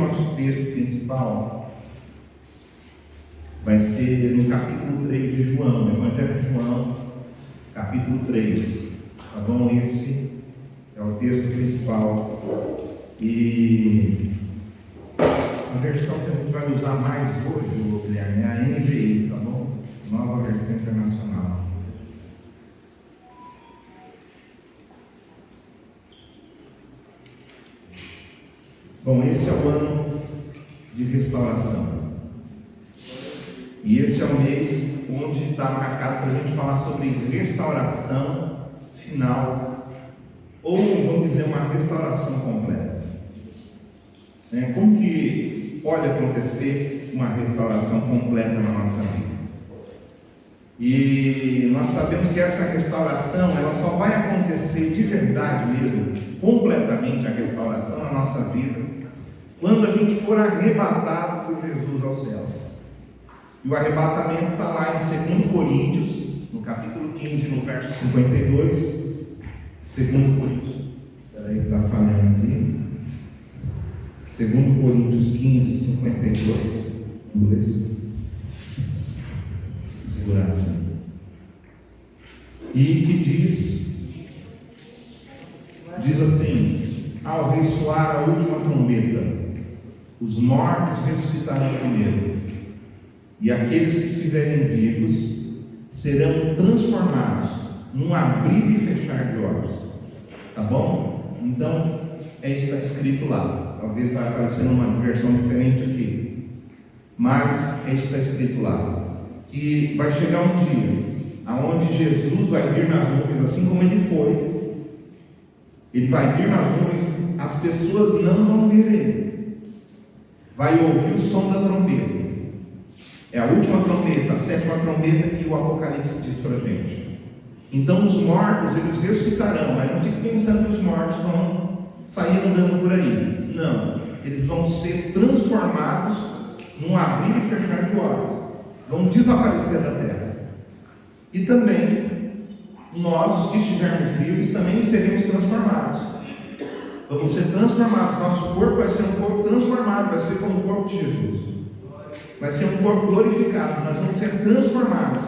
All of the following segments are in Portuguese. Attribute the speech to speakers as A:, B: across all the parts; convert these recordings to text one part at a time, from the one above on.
A: nosso texto principal vai ser no capítulo 3 de João, Evangelho de João, capítulo 3, tá bom? Esse é o texto principal e a versão que a gente vai usar mais hoje, Guilherme, é a NVI, tá bom? Nova Versão Internacional. Bom, esse é o ano de restauração. E esse é o mês onde está marcado para a gente falar sobre restauração final, ou vamos dizer, uma restauração completa. Como que pode acontecer uma restauração completa na nossa vida? E nós sabemos que essa restauração, ela só vai acontecer de verdade mesmo, completamente a restauração na nossa vida, quando a gente for arrebatado por Jesus aos céus. E o arrebatamento está lá em 2 Coríntios, no capítulo 15, no verso 52. 2 Coríntios, espera aí que está falando aqui. 2 Coríntios 15, 52. 2. Segurar assim. E que diz assim: ao ressoar a última trombeta, os mortos ressuscitarão primeiro, e aqueles que estiverem vivos serão transformados num abrir e fechar de olhos. Tá bom? Então, é isso que está escrito lá. Talvez vai aparecer numa versão diferente aqui, mas é isso que está escrito lá, que vai chegar um dia aonde Jesus vai vir nas nuvens, assim como ele foi. Ele vai vir nas nuvens, as pessoas não vão ver ele. Vai ouvir o som da trombeta. É a última trombeta, a 7ª trombeta que o Apocalipse diz para a gente. Então os mortos, eles ressuscitarão. Mas não fique pensando que os mortos vão sair andando por aí. Não, eles vão ser transformados num abrir e fechar de olhos. Vão desaparecer da terra. E também nós, os que estivermos vivos, também seremos transformados. Vamos ser transformados. Nosso corpo vai ser um corpo transformado, vai ser como o corpo de Jesus. Vai ser um corpo glorificado. Nós vamos ser transformados.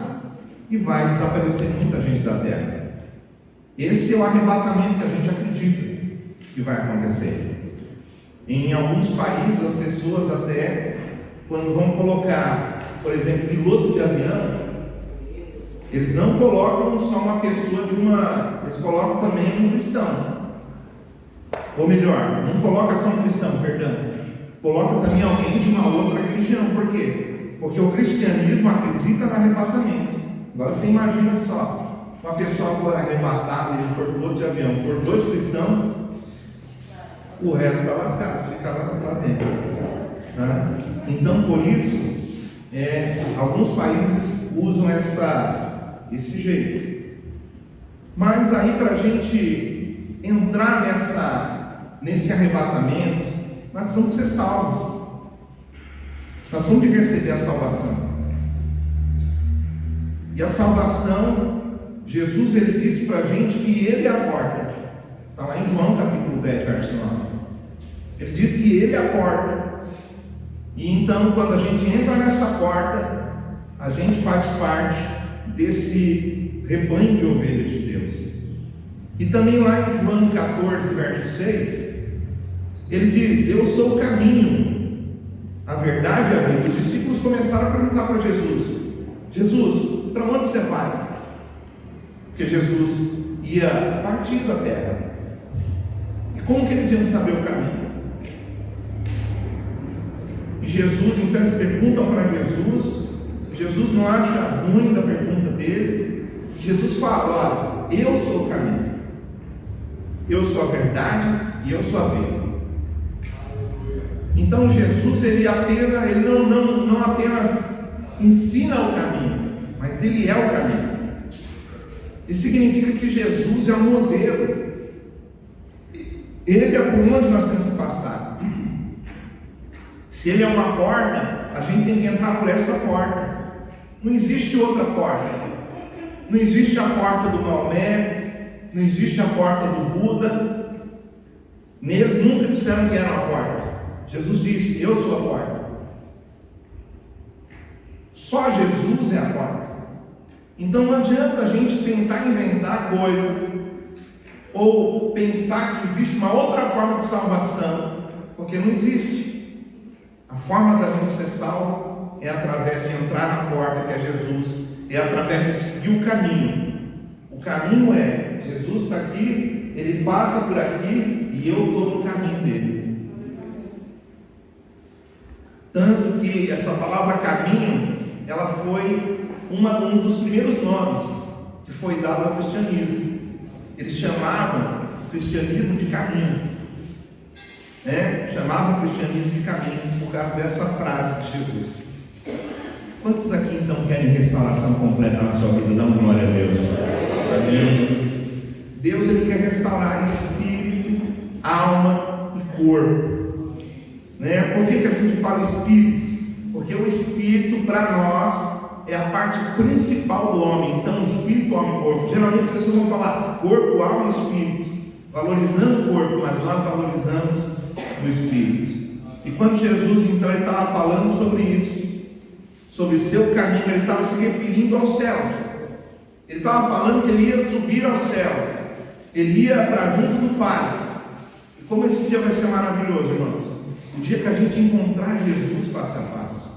A: E vai desaparecer muita gente da terra. Esse é o arrebatamento que a gente acredita que vai acontecer. Em alguns países, as pessoas até, quando vão colocar, por exemplo, piloto de avião, eles não colocam só uma pessoa eles colocam também um cristão. Ou melhor, não coloca só um cristão, perdão. Coloca também alguém de uma outra religião. Por quê? Porque o cristianismo acredita no arrebatamento. Agora você imagina só, uma pessoa for arrebatada e ele for piloto de avião, for 2 cristãos, o resto está lascado, fica lá dentro. Tá? Então, por isso, alguns países usam esse jeito. Mas aí, para a gente entrar nesse arrebatamento, nós precisamos ser salvos. Nós precisamos de receber a salvação. E a salvação, Jesus ele disse para a gente que Ele é a porta. Está lá em João capítulo 10, verso 9. Ele diz que Ele é a porta. E então, quando a gente entra nessa porta, a gente faz parte desse rebanho de ovelhas de Deus. E também lá em João 14, verso 6, ele diz: eu sou o caminho, a verdade e a vida. Os discípulos começaram a perguntar para Jesus: Jesus, para onde você vai? Porque Jesus ia partir da terra. E como que eles iam saber o caminho? E Jesus, então eles perguntam para Jesus. Jesus não acha ruim da pergunta deles. Jesus fala: olha, eu sou o caminho, eu sou a verdade e eu sou a vida. Então Jesus ele não apenas ensina o caminho, mas ele é o caminho. Isso significa que Jesus é o modelo. Ele é por onde nós temos que passar. Se ele é uma porta, a gente tem que entrar por essa porta. Não existe outra porta. Não existe a porta do Maomé, não existe a porta do Buda. Eles nunca disseram que era uma porta. Jesus disse: eu sou a porta. Só Jesus é a porta. Então não adianta a gente tentar inventar coisa ou pensar que existe uma outra forma de salvação, porque não existe. A forma da gente ser salvo é através de entrar na porta, que é Jesus, é através de seguir o caminho. O caminho é: Jesus está aqui, Ele passa por aqui e eu estou no caminho dele. Tanto que essa palavra caminho, ela foi um dos primeiros nomes que foi dado ao cristianismo. Eles chamavam o cristianismo de caminho, chamavam o cristianismo de caminho por causa dessa frase de Jesus. Quantos aqui então querem restauração completa na sua vida? Dá uma glória a Deus. Amém. Deus, Ele quer restaurar espírito, alma e corpo. Por que a gente fala espírito? Porque o espírito para nós é a parte principal do homem. Então, espírito, alma e corpo. Geralmente as pessoas vão falar corpo, alma e espírito, valorizando o corpo, mas nós valorizamos o espírito. E quando Jesus então ele estava falando sobre isso, sobre o seu caminho, ele estava se referindo aos céus. Ele estava falando que ele ia subir aos céus, ele ia para junto do Pai. E como esse dia vai ser maravilhoso, irmãos? O dia que a gente encontrar Jesus face a face.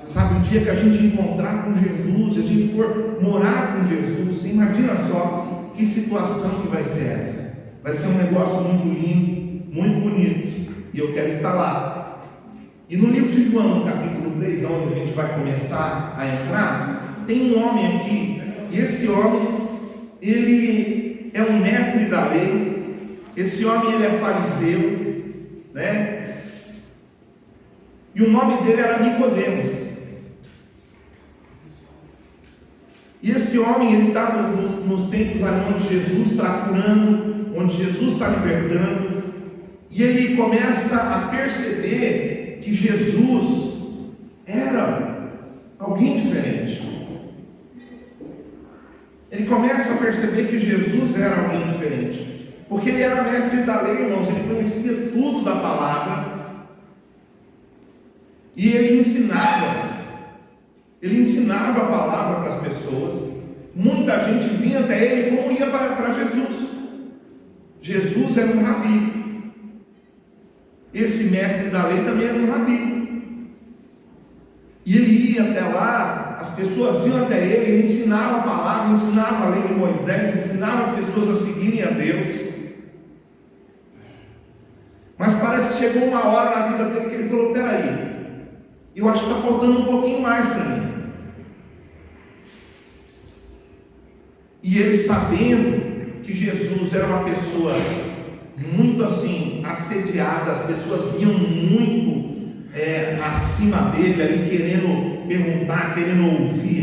A: Sabe, o dia que a gente encontrar com Jesus, a gente for morar com Jesus, você imagina só que situação que vai ser essa. Vai ser um negócio muito lindo, muito bonito, e eu quero estar lá. E no livro de João, no capítulo 3, onde a gente vai começar a entrar, tem um homem aqui, e esse homem, ele é um mestre da lei. Esse homem, ele é fariseu, e o nome dele era Nicodemos. E esse homem, ele está nos tempos ali onde Jesus está curando, onde Jesus está libertando, e ele começa a perceber que Jesus era alguém diferente. Ele começa a perceber que Jesus era alguém diferente, porque ele era mestre da lei, irmãos, ele conhecia tudo da palavra, e ele ensinava a palavra para as pessoas. Muita gente vinha até ele como ia para Jesus. Jesus era um rabi. Esse mestre da lei também era um rabi. E ele ia até lá, as pessoas iam até ele, ele ensinava a palavra, ensinava a lei de Moisés, ensinava as pessoas a seguirem a Deus. Mas parece que chegou uma hora na vida dele que ele falou: peraí, eu acho que está faltando um pouquinho mais para mim. E ele, sabendo que Jesus era uma pessoa muito assim, assediada, as pessoas vinham muito acima dele, ali querendo perguntar, querendo ouvir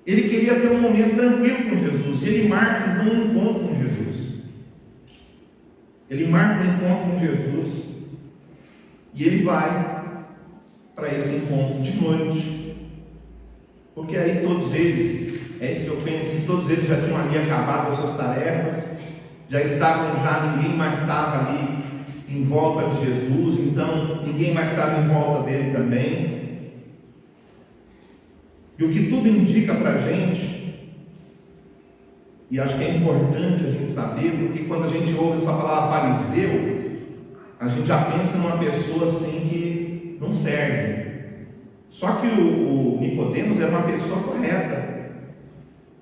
A: ele queria ter um momento tranquilo com Jesus, e ele marca então um encontro com Jesus. Ele marca um encontro com Jesus, e ele vai para esse encontro de noite, porque aí todos eles, é isso que eu penso, que todos eles já tinham ali acabado as suas tarefas, ninguém mais estava ali em volta de Jesus, então ninguém mais estava em volta dele também. E o que tudo indica para a gente, e acho que é importante a gente saber, porque quando a gente ouve essa palavra fariseu, a gente já pensa numa pessoa assim que não serve. Só que o Nicodemos era uma pessoa correta,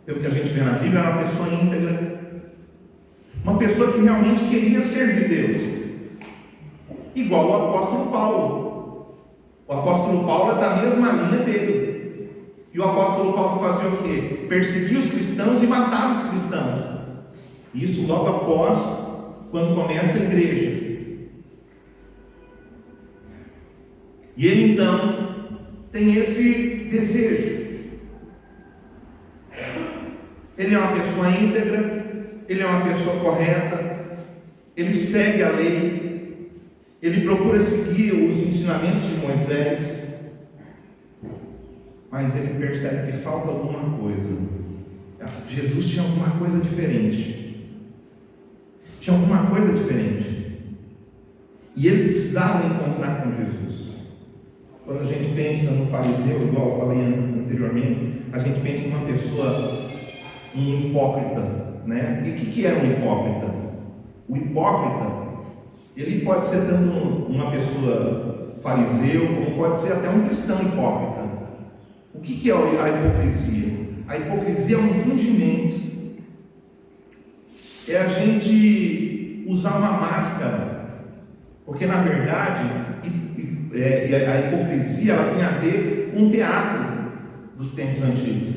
A: pelo que a gente vê na Bíblia, era uma pessoa íntegra, uma pessoa que realmente queria servir Deus, igual o apóstolo Paulo. O apóstolo Paulo é da mesma linha dele. E o apóstolo Paulo fazia o quê? Perseguia os cristãos e matava os cristãos. Isso logo após, quando começa a igreja. E ele então tem esse desejo. Ele é uma pessoa íntegra, ele é uma pessoa correta, ele segue a lei, ele procura seguir os ensinamentos de Moisés, mas ele percebe que falta alguma coisa. Jesus tinha alguma coisa diferente. E ele precisava encontrar com Jesus. Quando a gente pensa no fariseu, igual eu falei anteriormente, a gente pensa em uma pessoa, um hipócrita, né? E o que é um hipócrita? O hipócrita, ele pode ser tanto uma pessoa fariseu, como pode ser até um cristão hipócrita. O que é a hipocrisia? A hipocrisia é um fingimento, é a gente usar uma máscara, porque na verdade a hipocrisia ela tem a ver com o teatro dos tempos antigos,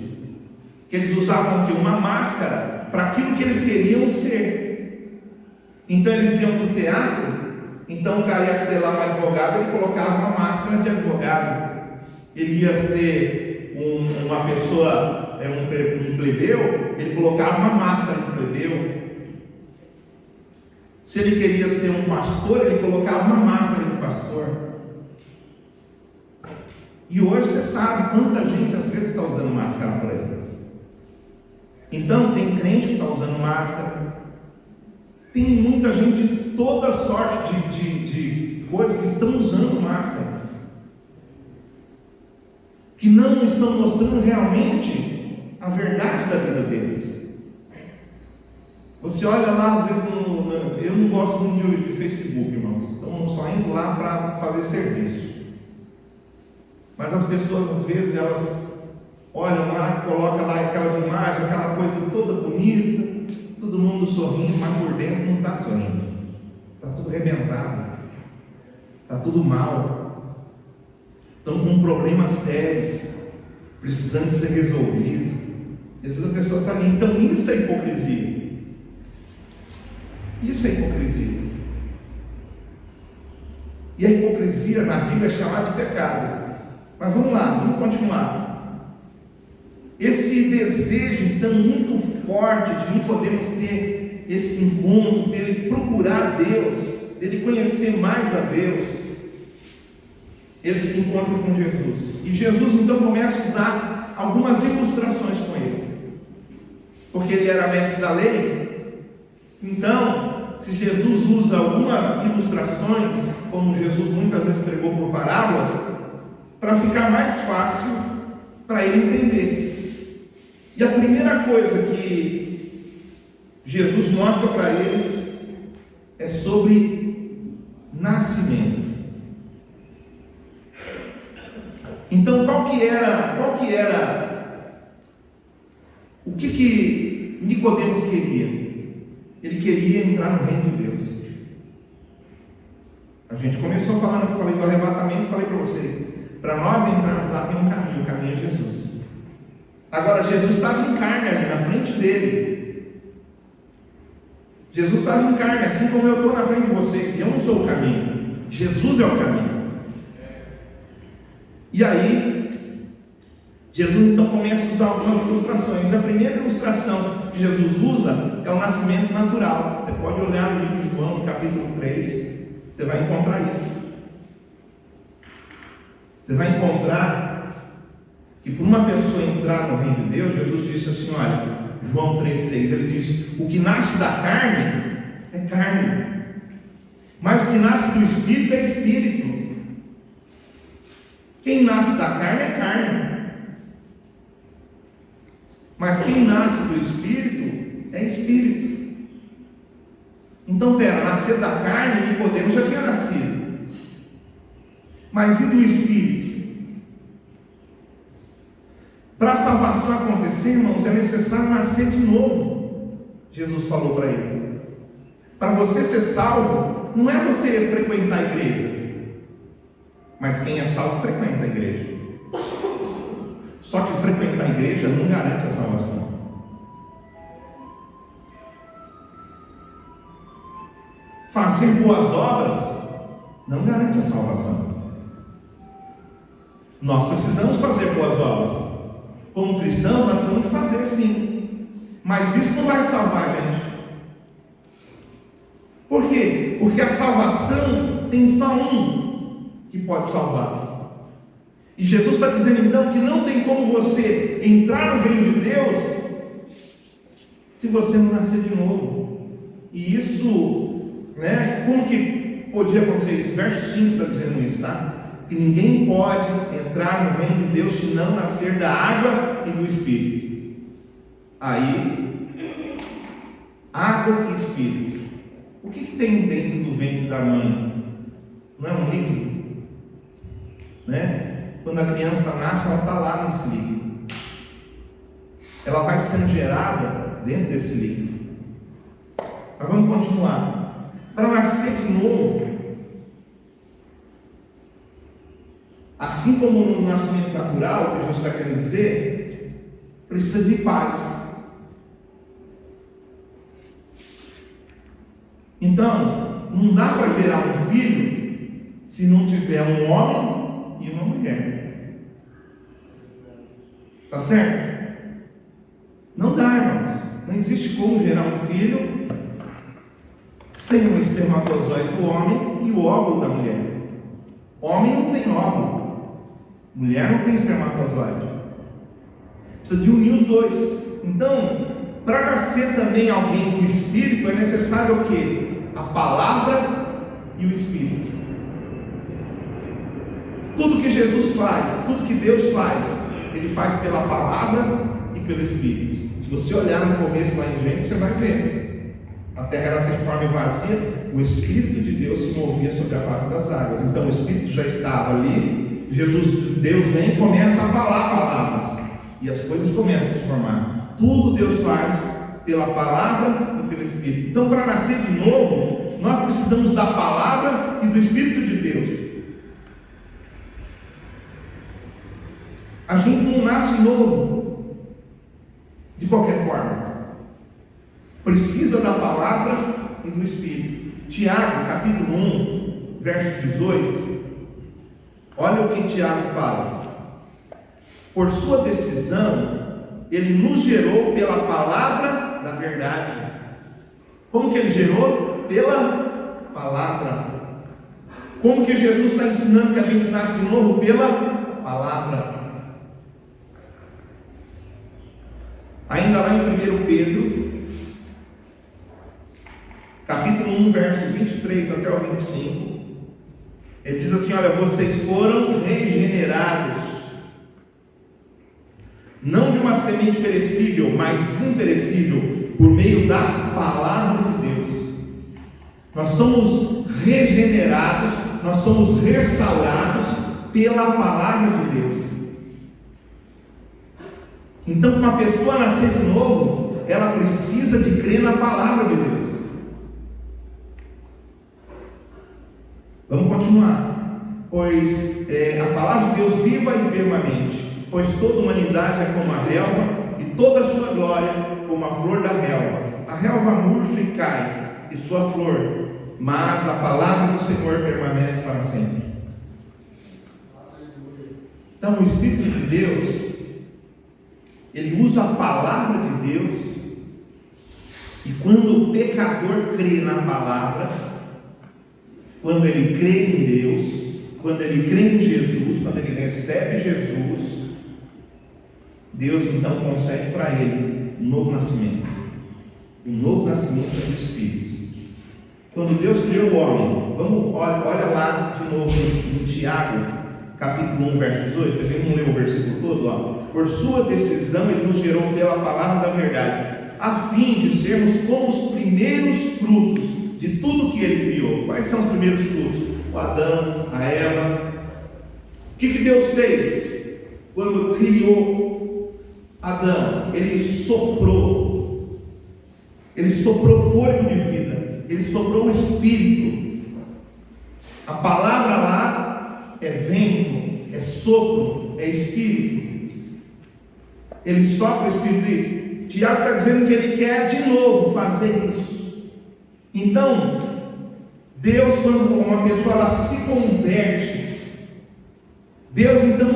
A: que eles usavam uma máscara para aquilo que eles queriam ser. Então eles iam para o teatro, então o cara ia ser lá um advogado, ele colocava uma máscara de advogado. Ele ia ser uma pessoa, um plebeu, ele colocava uma máscara de plebeu. Se ele queria ser um pastor, ele colocava uma máscara de pastor. E hoje você sabe quanta gente às vezes está usando máscara por aí. Então tem crente que está usando máscara, tem muita gente de toda sorte de coisas que estão usando máscara, que não estão mostrando realmente a verdade da vida deles. Você olha lá, às vezes, eu não gosto muito de Facebook, irmãos, então eu só entro lá para fazer serviço. Mas as pessoas, às vezes, elas olham lá, colocam lá aquelas imagens, aquela coisa toda bonita, todo mundo sorrindo, mas por dentro não está sorrindo, está tudo arrebentado, está tudo mal, estão com problemas sérios, precisando de ser resolvidos. Essa pessoa está ali. Então isso é hipocrisia. Isso é hipocrisia. E a hipocrisia na Bíblia é chamada de pecado. Mas vamos lá, vamos continuar. Esse desejo então muito forte de Nicodemos ter esse encontro, dele procurar Deus, dele conhecer mais a Deus, ele se encontra com Jesus. E Jesus então começa a usar algumas ilustrações com ele, porque ele era mestre da lei. Então, se Jesus usa algumas ilustrações, como Jesus muitas vezes pregou por parábolas, para ficar mais fácil para ele entender. E a primeira coisa que Jesus mostra para ele é sobre nascimento. Então, o que Nicodemos queria? Ele queria entrar no reino de Deus. A gente começou falando, eu falei do arrebatamento, falei para vocês, para nós entrarmos lá tem um caminho, o caminho é Jesus. Agora, Jesus estava em carne ali na frente dele. Jesus estava em carne, assim como eu estou na frente de vocês, e eu não sou o caminho, Jesus é o caminho. E aí, Jesus então começa a usar algumas ilustrações. A primeira ilustração que Jesus usa é o nascimento natural. Você pode olhar no livro de João, no capítulo 3, você vai encontrar isso. Você vai encontrar que para uma pessoa entrar no reino de Deus, Jesus disse assim, olha, João 3,6, ele diz, o que nasce da carne é carne, mas o que nasce do Espírito é Espírito. Quem nasce da carne é carne, mas quem nasce do Espírito é Espírito. Então, nascer da carne, Nicodemos já tinha nascido, mas e do Espírito? Para a salvação acontecer, irmãos, é necessário nascer de novo. Jesus falou para ele. Para você ser salvo, não é você frequentar a igreja, mas quem é salvo frequenta a igreja. Só que frequentar a igreja não garante a salvação. Fazer boas obras não garante a salvação. Nós precisamos fazer boas obras. Como cristãos, nós precisamos fazer sim. Mas isso não vai salvar a gente. Por quê? Porque a salvação tem só um que pode salvar. E Jesus está dizendo então que não tem como você entrar no reino de Deus se você não nascer de novo. E isso, como que podia acontecer isso? Verso 5 está dizendo isso, tá? Que ninguém pode entrar no reino de Deus se não nascer da água e do Espírito. Aí, água e Espírito. O que tem dentro do ventre da mãe? Não é um líquido? Né? Quando a criança nasce, ela está lá nesse líquido. Ela vai sendo gerada dentro desse líquido. Mas vamos continuar. Para nascer de novo, assim como no nascimento natural, que Jesus está querendo dizer, precisa de pais. Então, não dá para gerar um filho se não tiver um homem e uma mulher. Tá certo? Não dá, irmãos. Não existe como gerar um filho sem o espermatozoide do homem e o óvulo da mulher. Homem não tem óvulo, mulher não tem espermatozoide. Precisa de unir os dois. Então, para nascer também alguém do Espírito, é necessário o quê? A palavra e o Espírito. Tudo que Jesus faz, tudo que Deus faz, Ele faz pela palavra e pelo Espírito. Se você olhar no começo lá em Gênesis, você vai ver. A terra era sem forma e vazia, o Espírito de Deus se movia sobre a face das águas. Então o Espírito já estava ali, Deus vem e começa a falar palavras, e as coisas começam a se formar. Tudo Deus faz pela palavra e pelo Espírito. Então, para nascer de novo, nós precisamos da palavra e do Espírito de Deus. A gente não nasce novo de qualquer forma. Precisa da palavra e do Espírito. Tiago, capítulo 1, verso 18. Olha o que Tiago fala. Por sua decisão, Ele nos gerou pela palavra da verdade. Como que Ele gerou? Pela palavra. Como que Jesus está ensinando que a gente nasce novo? Pela palavra. Ainda lá em 1 Pedro, capítulo 1, verso 23 até o 25, ele diz assim: olha, vocês foram regenerados, não de uma semente perecível, mas imperecível, por meio da palavra de Deus. Nós somos regenerados, nós somos restaurados pela palavra de Deus. Então, para uma pessoa nascer de novo, ela precisa de crer na palavra de Deus. Vamos continuar. Pois a palavra de Deus viva e permanente, pois toda a humanidade é como a relva, e toda a sua glória como a flor da relva. A relva murcha e cai, e sua flor, mas a palavra do Senhor permanece para sempre. Então, o Espírito de Deus, Ele usa a palavra de Deus, e quando o pecador crê na palavra, quando ele crê em Deus, quando ele crê em Jesus, quando ele recebe Jesus, Deus então concede para ele um novo nascimento. Um novo nascimento do Espírito. Quando Deus criou o homem, olha lá de novo em Tiago, capítulo 1, verso 18, a gente não leu o versículo todo, ó. Por sua decisão Ele nos gerou pela palavra da verdade, a fim de sermos como os primeiros frutos de tudo que Ele criou. Quais são os primeiros frutos? O Adão, a Eva. O que Deus fez quando criou Adão? Ele soprou fôlego de vida, Ele soprou o Espírito. A palavra lá é vento, é sopro, é Espírito. Ele sopra o Espírito dele. Tiago está dizendo que ele quer de novo fazer isso. Então, Deus, quando uma pessoa ela se converte, Deus então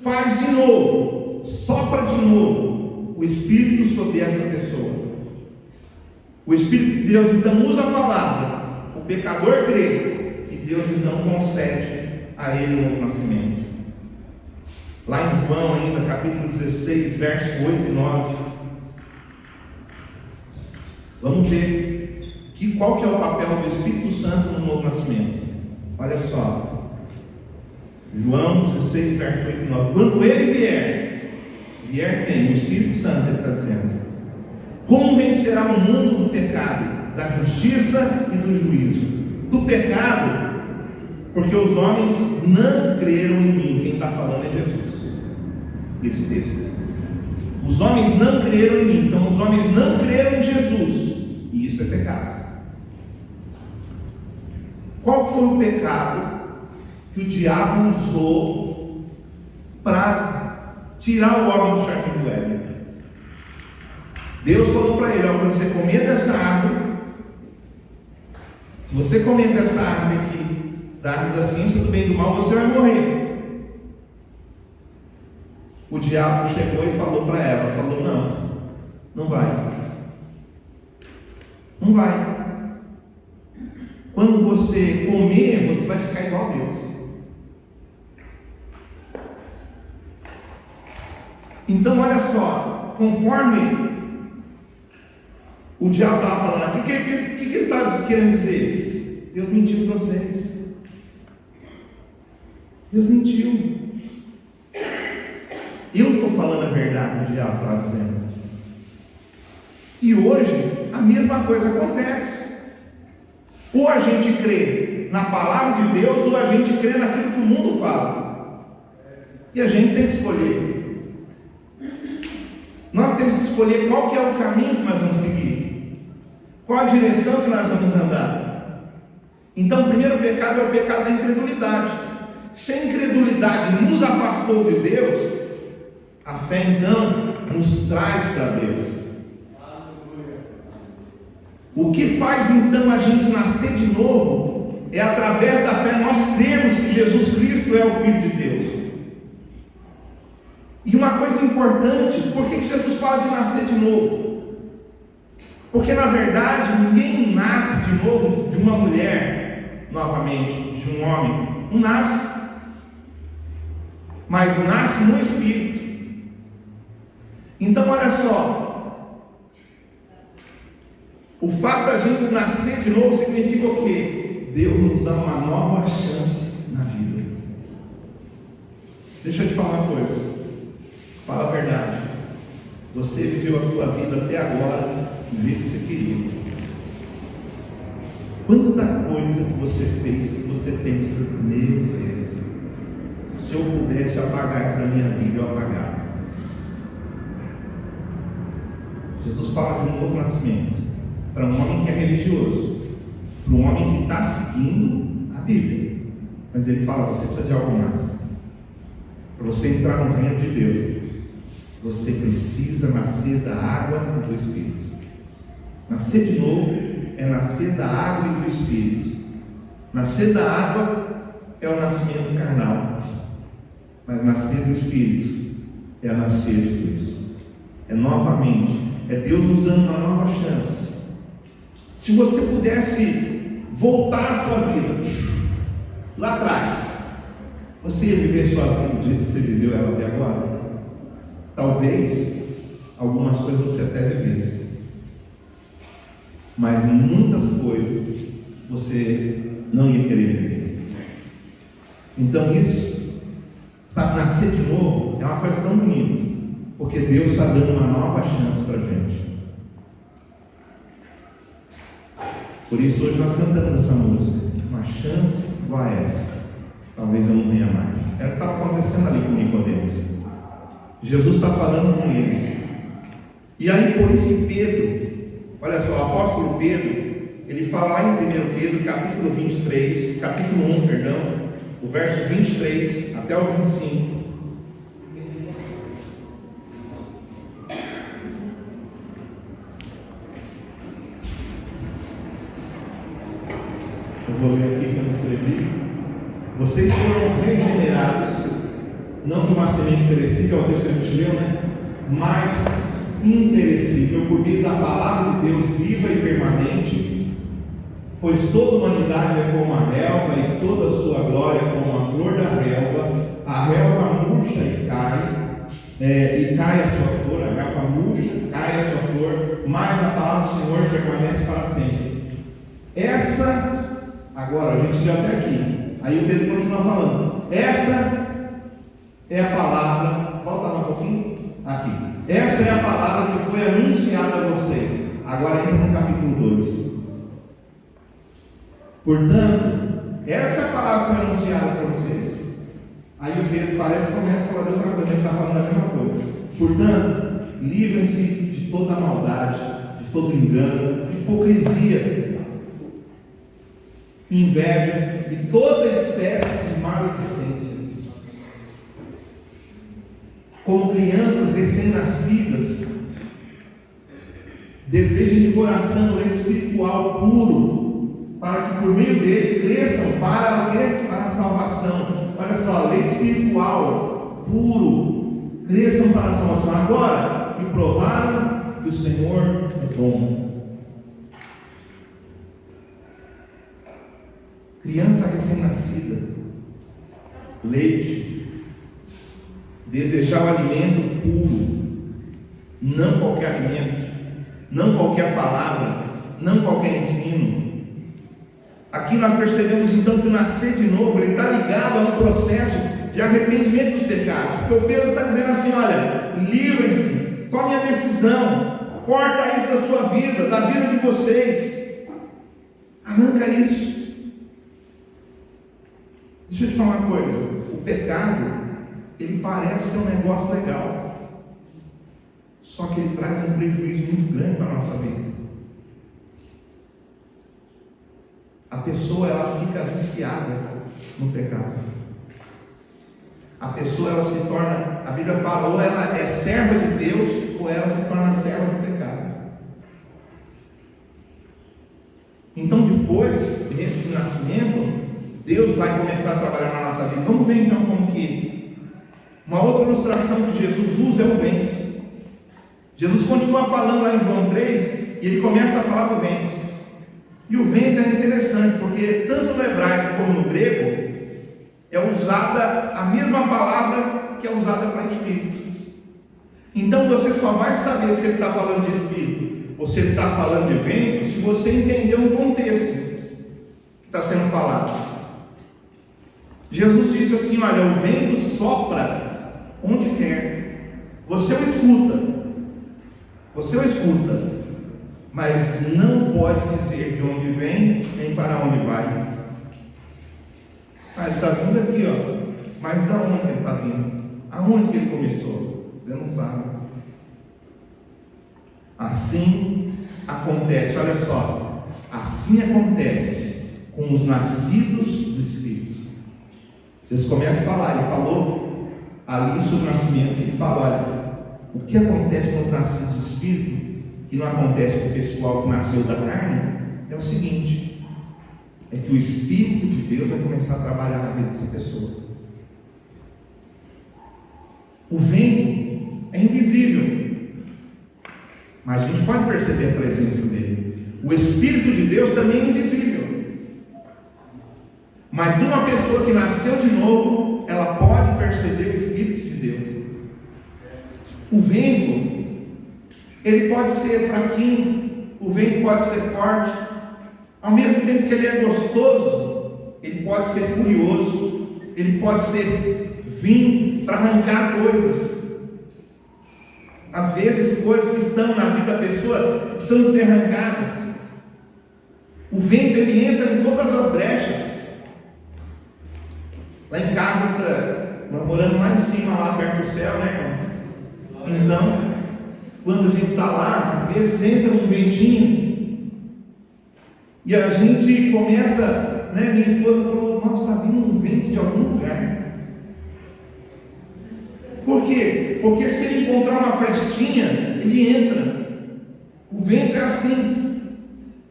A: faz de novo, sopra de novo o Espírito sobre essa pessoa. O Espírito de Deus então usa a palavra, o pecador crê, e Deus então concede a ele um novo nascimento. Lá em João ainda, capítulo 16, versos 8 e 9. Vamos ver que qual que é o papel do Espírito Santo no novo nascimento. Olha só, João 16, verso 8 e 9. Quando ele vier quem? O Espírito Santo, ele está dizendo, convencerá o mundo do pecado, da justiça e do juízo. Do pecado, porque os homens não creram em mim. Quem está falando é Jesus. Esse texto. Os homens não creram em mim. Então os homens não creram em Jesus. E isso é pecado. Qual foi o pecado que o diabo usou para tirar o homem do jardim do Éden? Deus falou para ele: quando você comer dessa árvore, se você comer dessa árvore aqui, da árvore da ciência do bem e do mal, você vai morrer. O diabo chegou e falou para ela, falou: não vai. Não vai. Quando você comer, você vai ficar igual a Deus. Então olha só, conforme o diabo estava falando, o que ele estava querendo dizer? Deus mentiu para vocês. Deus mentiu. Eu estou falando a verdade, o diabo estava dizendo. E hoje a mesma coisa acontece. Ou a gente crê na palavra de Deus, ou a gente crê naquilo que o mundo fala. E a gente tem que escolher. Nós temos que escolher qual que é o caminho que nós vamos seguir, qual a direção que nós vamos andar. Então o primeiro pecado é o pecado da incredulidade. Se a incredulidade nos afastou de Deus, a fé então nos traz para Deus. O que faz então a gente nascer de novo é através da fé nós cremos que Jesus Cristo é o Filho de Deus. E uma coisa importante, por que Jesus fala de nascer de novo? Porque na verdade ninguém nasce de novo de uma mulher novamente, de um homem. Não nasce, mas nasce no Espírito. Então olha só, o fato da gente nascer de novo significa o quê? Deus nos dá uma nova chance na vida. Deixa eu te falar uma coisa, fala a verdade. Você viveu a sua vida até agora do jeito que você queria. Quanta coisa que você fez que você pensa: meu Deus, se eu pudesse apagar isso da minha vida, eu apagava. Jesus fala de um novo nascimento para um homem que é religioso, para um homem que está seguindo a Bíblia, mas ele fala: você precisa de algo mais. Para você entrar no reino de Deus, você precisa nascer da água e do Espírito. Nascer de novo é nascer da água e do Espírito. Nascer da água é o nascimento carnal, mas nascer do Espírito é nascer de Deus. É novamente, é Deus nos dando uma nova chance. Se você pudesse voltar a sua vida lá atrás, você ia viver sua vida do jeito que você viveu ela até agora? Talvez algumas coisas você até vivesse, mas muitas coisas você não ia querer viver. Então isso, sabe, nascer de novo é uma coisa tão bonita, porque Deus está dando uma nova chance para a gente. Por isso hoje nós cantamos essa música, uma chance igual a essa, talvez eu não tenha mais. É o que estava acontecendo ali com Nicodemos. Jesus está falando com ele. E aí por isso que Pedro, olha só, o apóstolo Pedro, ele fala lá em 1 Pedro, capítulo 23, capítulo 1, perdão, o verso 23 até o 25. Eu vou ler aqui como escrevi. Vocês foram regenerados, não de uma semente perecível, é o texto que a gente leu, né? Mas imperecível, por meio da palavra de Deus viva e permanente, pois toda a humanidade é como a relva, e toda a sua glória como a flor da relva. A relva murcha e cai a sua flor, a relva murcha, cai a sua flor, mas a palavra do Senhor permanece para sempre. Agora, a gente viu até aqui. Aí o Pedro continua falando. Essa é a palavra. Volta lá um pouquinho. Aqui. Essa é a palavra que foi anunciada a vocês. Agora entra no capítulo 2. Portanto, essa é a palavra que foi anunciada para vocês. Aí o Pedro parece que começa a falar de outra coisa. A gente está falando da mesma coisa. Portanto, livrem-se de toda maldade, de todo engano, hipocrisia, inveja e toda espécie de maledicência. Como crianças recém-nascidas, desejem de coração o leite espiritual puro, para que por meio dele cresçam para o quê? Para a salvação. Olha só, leite espiritual puro, cresçam para a salvação. Agora que provaram que o Senhor é bom. Criança recém-nascida, leite, desejar o alimento puro, não qualquer alimento, não qualquer palavra, não qualquer ensino. Aqui nós percebemos então que o nascer de novo, ele está ligado a um processo de arrependimento dos pecados, porque o Pedro está dizendo assim: olha, livrem-se, tomem a decisão, corta isso da sua vida, da vida de vocês, arranca isso. Deixa eu te falar uma coisa, o pecado, ele parece ser um negócio legal, só que ele traz um prejuízo muito grande para a nossa vida. A pessoa, ela fica viciada no pecado. A pessoa, ela se torna, a Bíblia fala, ou ela é serva de Deus, ou ela se torna serva do pecado. Então, depois desse nascimento, Deus vai começar a trabalhar na nossa vida. Vamos ver então como que uma outra ilustração que Jesus usa é o vento. Jesus continua falando lá em João 3, e ele começa a falar do vento. E o vento é interessante, porque tanto no hebraico como no grego é usada a mesma palavra que é usada para espírito. Então você só vai saber se ele está falando de espírito ou se ele está falando de vento se você entender o contexto que está sendo falado. Jesus disse assim: olha, o vento sopra onde quer, você o escuta, mas não pode dizer de onde vem nem para onde vai. Ele está vindo aqui, ó. Mas da onde ele está vindo? Aonde que ele começou? Você não sabe. Assim acontece, olha só. Assim acontece com os nascidos do Espírito. Jesus começa a falar, ele falou ali sobre o nascimento, ele fala, olha, o que acontece com os nascidos do Espírito, que não acontece com o pessoal que nasceu da carne, é o seguinte: é que o Espírito de Deus vai começar a trabalhar na vida dessa pessoa. O vento é invisível, mas a gente pode perceber a presença dele. O Espírito de Deus também é invisível, mas uma pessoa que nasceu de novo, ela pode perceber o Espírito de Deus. O vento, ele pode ser fraquinho, o vento pode ser forte, ao mesmo tempo que ele é gostoso, ele pode ser furioso, ele pode ser vir para arrancar coisas. Às vezes coisas que estão na vida da pessoa precisam ser arrancadas. O vento, ele entra em todas as brechas. Lá em casa, morando lá em cima, lá perto do céu, né, irmãos? Então, quando a gente está lá, às vezes entra um ventinho e a gente começa, né? Minha esposa falou: nossa, está vindo um vento de algum lugar. Por quê? Porque se ele encontrar uma frestinha, ele entra. O vento é assim.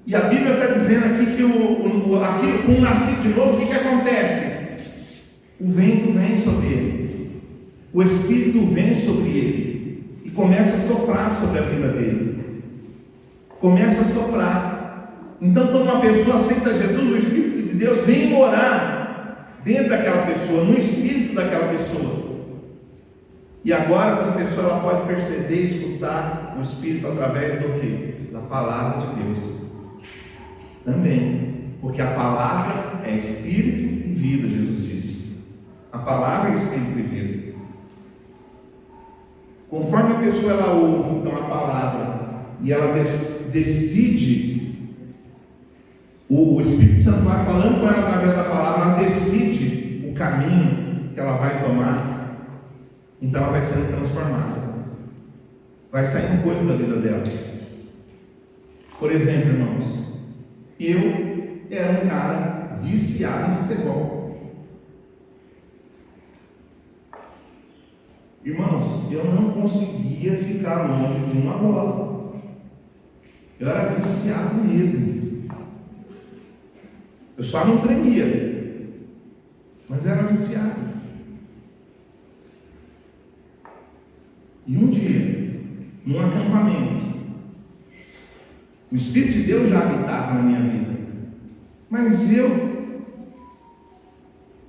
A: E a Bíblia está dizendo aqui que aquilo, com o nascido de novo, o que acontece? O vento vem sobre ele, o Espírito vem sobre ele e começa a soprar sobre a vida dele. Começa a soprar. Então, quando uma pessoa aceita Jesus, o Espírito de Deus vem morar dentro daquela pessoa, no espírito daquela pessoa. E agora essa pessoa, ela pode perceber e escutar o Espírito através do quê? Da palavra de Deus. Também. Porque a palavra é espírito e vida, Jesus disse. A palavra é espírito e vida. Conforme a pessoa ela ouve então a palavra e ela decide, o Espírito Santo vai falando com ela através da palavra, ela decide o caminho que ela vai tomar, então ela vai sendo transformada, vai saindo coisas da vida dela. Por exemplo, irmãos, eu era um cara viciado em futebol. Irmãos, eu não conseguia ficar longe de uma bola. Eu era viciado mesmo. Eu só não tremia, mas eu era viciado. E um dia, num acampamento, o Espírito de Deus já habitava na minha vida, mas eu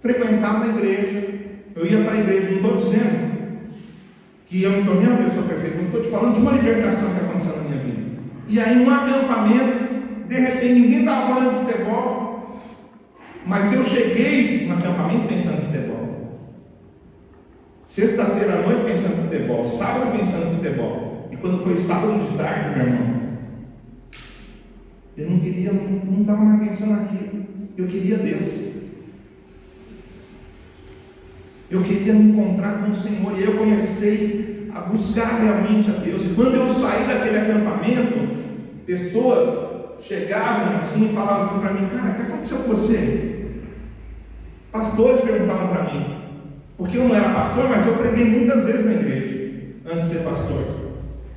A: frequentava a igreja, eu ia para a igreja. Não estou dizendo que eu me tornei uma pessoa perfeita, não estou te falando de uma libertação que aconteceu na minha vida. E aí, num acampamento, de repente, ninguém estava falando de futebol, mas eu cheguei no acampamento pensando em futebol. Sexta-feira à noite pensando em futebol, sábado pensando em futebol. E quando foi sábado de tarde, meu irmão, eu não estava mais pensando naquilo. Eu queria Deus. Eu queria me encontrar com o Senhor. E eu comecei a buscar realmente a Deus. E quando eu saí daquele acampamento, pessoas chegavam assim e falavam assim para mim: cara, o que aconteceu com você? Pastores perguntavam para mim, porque eu não era pastor, mas eu preguei muitas vezes na igreja antes de ser pastor.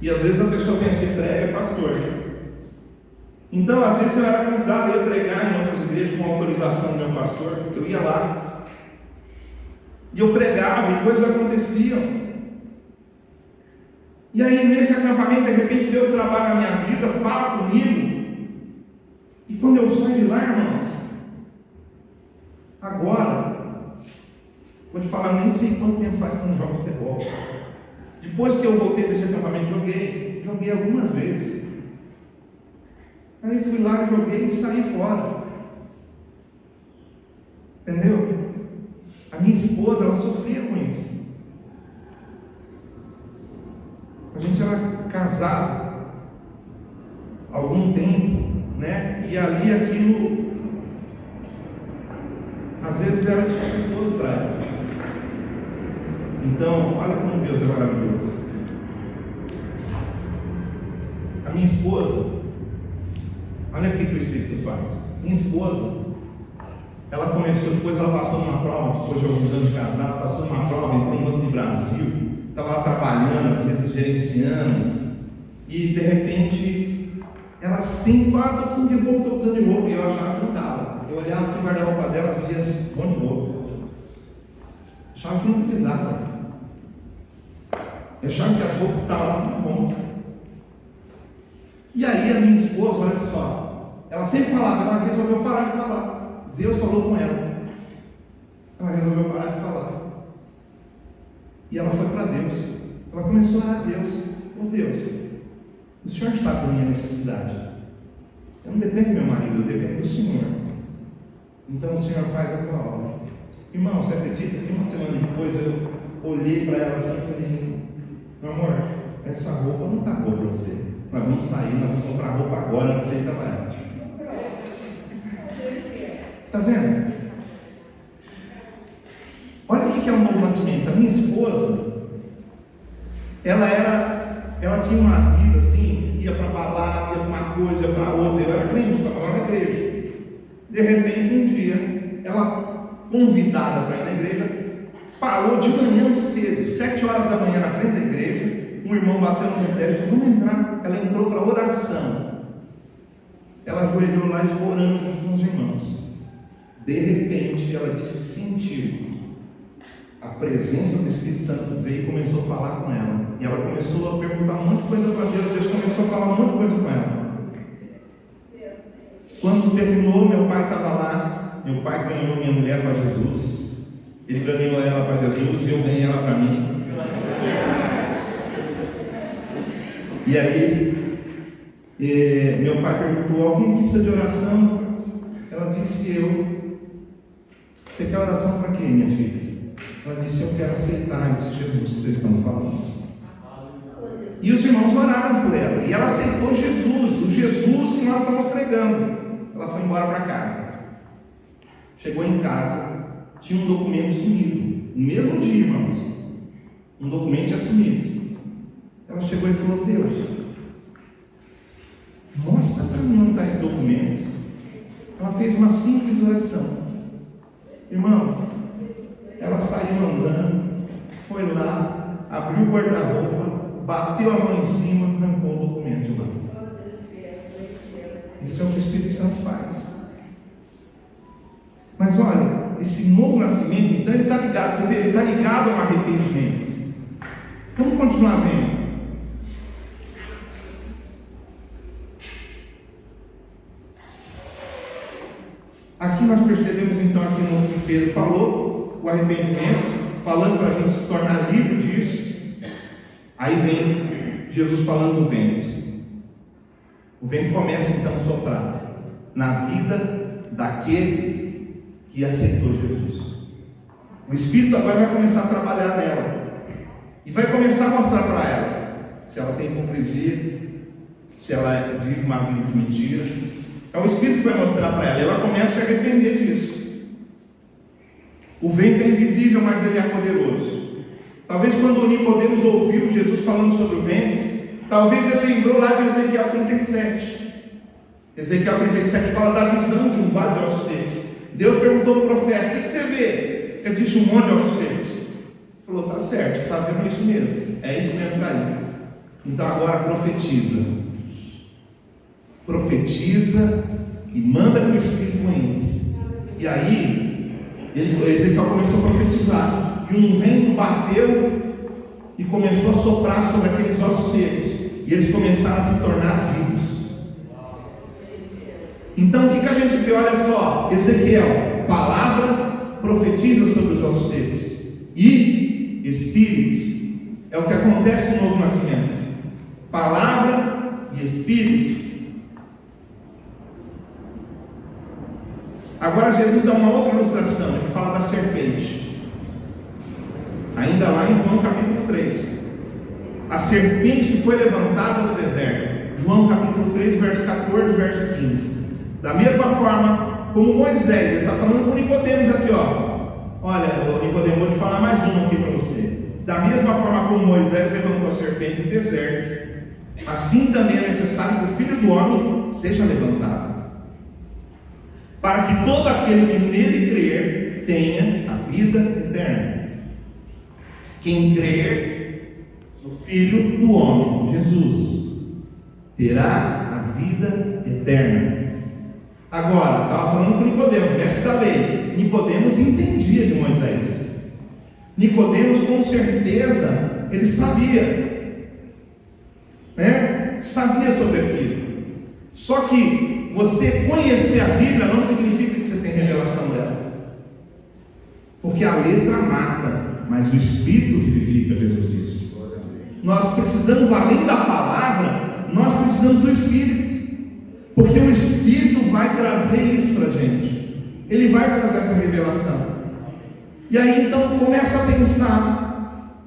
A: E às vezes a pessoa pensa que prega é pastor. Então, às vezes eu era convidado a ir pregar em outras igrejas com autorização do meu pastor. Eu ia lá e eu pregava e coisas aconteciam. E aí, nesse acampamento, de repente, Deus trabalha na minha vida, fala comigo. E quando eu saio de lá, irmãos, agora, vou te falar, nem sei quanto tempo faz que eu não jogo futebol. Depois que eu voltei desse acampamento, joguei algumas vezes. Aí fui lá, joguei e saí fora. Entendeu? A minha esposa, ela sofria com isso. A gente era casado há algum tempo, né? E ali aquilo às vezes era dificultoso para ela. Então, olha como Deus é maravilhoso. A minha esposa, olha o que o Espírito faz. Minha esposa, ela começou, depois ela passou numa prova, depois de alguns anos de casado, passou numa prova, entrou no Banco do Brasil, estava lá trabalhando, às vezes gerenciando, e de repente, ela sempre falava: estou precisando de roupa, estou precisando de roupa, e eu achava que não estava. Eu olhava assim, guarda-roupa dela, via um monte de roupa. Achava que não precisava. Eu achava que as roupas que estavam lá, tudo bom. E aí a minha esposa, olha só, ela sempre falava, ela resolveu parar de falar. Deus falou com ela. Ela resolveu parar de falar. E ela foi para Deus. Ela começou a orar a Deus. Oh Deus, o Senhor sabe da minha necessidade. Eu não dependo do meu marido, eu dependo do Senhor. Então o Senhor faz a tua obra. Irmão, você acredita que uma semana depois eu olhei para ela assim e falei: meu amor, essa roupa não está boa para você. Nós vamos sair, nós vamos comprar roupa agora antes de você ir trabalhar. Você está vendo? Olha o que é um novo nascimento. A minha esposa, ela tinha uma vida assim, ia para balada, ia para uma coisa, ia para outra. Eu era crente, estava lá na igreja. De repente, um dia, ela, convidada para ir na igreja, parou de manhã cedo, 7 horas da manhã, na frente da igreja. Um irmão bateu no pé dela e falou: vamos entrar. Ela entrou para oração. Ela ajoelhou lá e ficou orando junto com os irmãos. De repente, ela disse que sentiu a presença do Espírito Santo, veio e começou a falar com ela. E ela começou a perguntar um monte de coisa para Deus. Deus começou a falar um monte de coisa com ela. Quando terminou, meu pai estava lá. Meu pai ganhou minha mulher para Jesus. Ele ganhou ela para Jesus e eu ganhei ela para mim. E aí, meu pai perguntou: alguém aqui precisa de oração? Ela disse: você quer oração para quê, minha filha? Ela disse: eu quero aceitar esse Jesus que vocês estão falando. E os irmãos oraram por ela, e ela aceitou Jesus, o Jesus que nós estamos pregando. Ela foi embora para casa. Chegou em casa, tinha um documento sumido, no mesmo dia, irmãos, um documento tinha sumido. Ela chegou e falou: Deus, mostra para mim onde está esse documento. Ela fez uma simples oração. Irmãos, ela saiu andando, foi lá, abriu o guarda-roupa, bateu a mão em cima, arrancou o documento lá. Isso é o que o Espírito Santo faz. Mas olha, esse novo nascimento, então, ele está ligado, você vê, ele está ligado ao arrependimento. Vamos continuar vendo. Aqui nós percebemos então, aqui no que Pedro falou, o arrependimento, falando para a gente se tornar livre disso. Aí vem Jesus falando do vento. O vento começa então a soprar na vida daquele que aceitou Jesus. O Espírito agora vai começar a trabalhar nela e vai começar a mostrar para ela se ela tem hipocrisia, se ela vive uma vida de mentira. Então o Espírito vai mostrar para ela, e ela começa a se arrepender disso. O vento é invisível, mas ele é poderoso. Talvez quando Nicodemos ouviu Jesus falando sobre o vento, talvez ele lembrou lá de Ezequiel 37. Ezequiel 37 fala da visão de um vale de ossos secos. Deus perguntou para o profeta: o que você vê? Ele disse: um monte de ossos secos. Ele falou: está certo, está vendo isso mesmo, é isso mesmo que está aí. Então agora profetiza e manda que o Espírito entre. E aí Ezequiel começou a profetizar, e um vento bateu e começou a soprar sobre aqueles ossos secos, e eles começaram a se tornar vivos. Então o que a gente vê? Olha só, Ezequiel, palavra, profetiza sobre os ossos secos, e Espírito, é o que acontece no novo nascimento. Palavra e Espírito. Agora Jesus dá uma outra ilustração, ele fala da serpente. Ainda lá em João capítulo 3. A serpente que foi levantada no deserto. João capítulo 3, verso 14, verso 15. Da mesma forma como Moisés, ele está falando com Nicodemos aqui, ó. Olha, Nicodemos, vou te falar mais uma aqui para você. Da mesma forma como Moisés levantou a serpente no deserto, assim também é necessário que o Filho do Homem seja levantado, para que todo aquele que nele crer tenha a vida eterna. Quem crer no Filho do Homem, Jesus, terá a vida eterna. Agora, estava falando com Nicodemos, mestre da lei. Nicodemos entendia de Moisés. Nicodemos, com certeza, ele sabia, né? Sabia sobre aquilo. Só que você conhecer a Bíblia não significa que você tem revelação dela, porque a letra mata, mas o Espírito vivifica, Jesus disse. Nós precisamos, além da palavra, nós precisamos do Espírito, porque o Espírito vai trazer isso para a gente, ele vai trazer essa revelação. E aí então começa a pensar